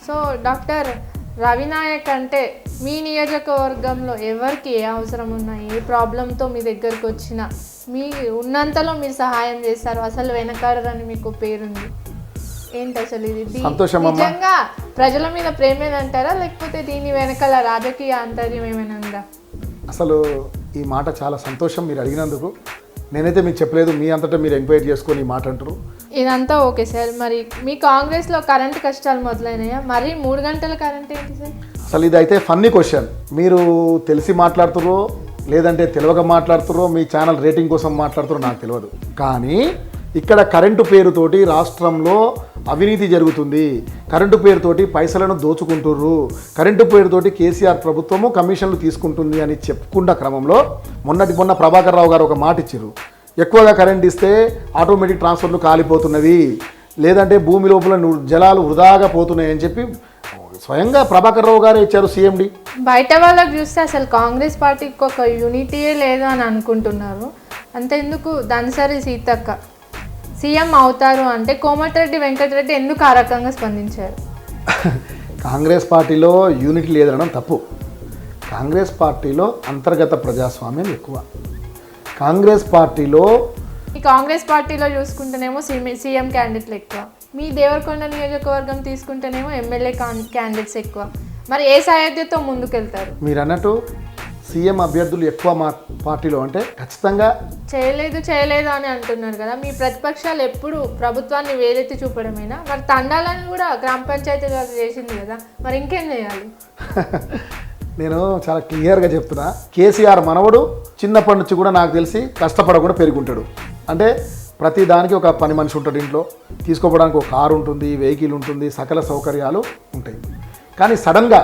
So doctor Ravinayak అంటే మీ నియోజకవర్గంలో ఎవరికి ఏ అవసరం ఉన్నా ఏ ప్రాబ్లంతో మీ దగ్గరకు వచ్చినా మీ ఉన్నంతలో మీరు సహాయం చేస్తారు, అసలు వెనకాడరని మీకు పేరుంది. ఏంటి అసలు ఇది నిజంగా ప్రజల మీద ప్రేమేనంటారా లేకపోతే దీని వెనకాల రాజకీయ ఆంతర్యం ఏమైనా ఉందా? అసలు ఈ మాట చాలా సంతోషం మీరు అడిగినందుకు. నేనైతే మీకు చెప్పలేదు, మీ అంతటా మీరు ఎంక్వైరీ చేసుకొని ఈ మాట అంటారు. ఇదంతా ఓకే సార్. మరి మీ కాంగ్రెస్లో కరెంటు కష్టాలు మొదలైనాయా? మరి 3 గంటల కరెంట్ ఏంటి సార్? అసలు ఇదైతే ఫన్నీ క్వశ్చన్. మీరు తెలిసి మాట్లాడుతుర్రో లేదంటే తెలియక మాట్లాడుతుర్రో, మీ ఛానల్ రేటింగ్ కోసం మాట్లాడుతురో నాకు తెలియదు. కానీ ఇక్కడ కరెంటు పేరుతోటి రాష్ట్రంలో అవినీతి జరుగుతుంది, కరెంటు పేరుతోటి పైసలను దోచుకుంటుర్రు, కరెంటు పేరుతోటి కేసీఆర్ ప్రభుత్వము కమిషన్లు తీసుకుంటుంది అని చెప్పుకున్న క్రమంలో మొన్న ప్రభాకర్ రావు గారు ఒక మాట ఇచ్చారు. ఎక్కువగా కరెంట్ ఇస్తే ఆటోమేటిక్ ట్రాన్స్ఫర్లు కాలిపోతున్నవి, లేదంటే భూమి లోపల జలాలు వృధాగా పోతున్నాయి అని చెప్పి స్వయంగా ప్రభాకర్ రావు గారే ఇచ్చారు సీఎండి. బయట వాళ్ళకి చూస్తే అసలు కాంగ్రెస్ పార్టీకి ఒక యూనిటీయే లేదు అని అనుకుంటున్నారు. అంతెందుకు దన్సరి సీతక్క సీఎం అవుతారు అంటే కోమటిరెడ్డి వెంకటరెడ్డి ఎందుకు ఆ రకంగా స్పందించారు? కాంగ్రెస్ పార్టీలో యూనిటీ లేదనడం తప్పు. కాంగ్రెస్ పార్టీలో అంతర్గత ప్రజాస్వామ్యం ఎక్కువ. కాంగ్రెస్ పార్టీలో చూసుకుంటేనేమో సీఎం క్యాండిడేట్లు ఎక్కువ, మీ దేవరకొండ నియోజకవర్గం తీసుకుంటేనేమో ఎమ్మెల్యే క్యాండిడేట్స్ ఎక్కువ. మరి ఏ సాయధ్యతో ముందుకెళ్తారు? మీరు అన్నట్టు సీఎం అభ్యర్థులు ఎక్కువ మా పార్టీలో అంటే ఖచ్చితంగా చేయలేదు అని అంటున్నారు కదా. మీ ప్రతిపక్షాలు ఎప్పుడు ప్రభుత్వాన్ని వేలెత్తి చూపడమేనా? మరి తండాలను కూడా గ్రామ పంచాయతీ చేసింది కదా, మరి ఇంకేం చేయాలి? నేను చాలా క్లియర్గా చెప్తున్నా, కేసీఆర్ మనవడు చిన్నప్పటి నుంచి కూడా నాకు తెలిసి కష్టపడకుండా పెరుగుంటాడు. అంటే ప్రతి దానికి ఒక పని మనిషి ఉంటాడు ఇంట్లో, తీసుకోవడానికి ఒక కారు ఉంటుంది, వెహికల్ ఉంటుంది, సకల సౌకర్యాలు ఉంటాయి. కానీ సడన్గా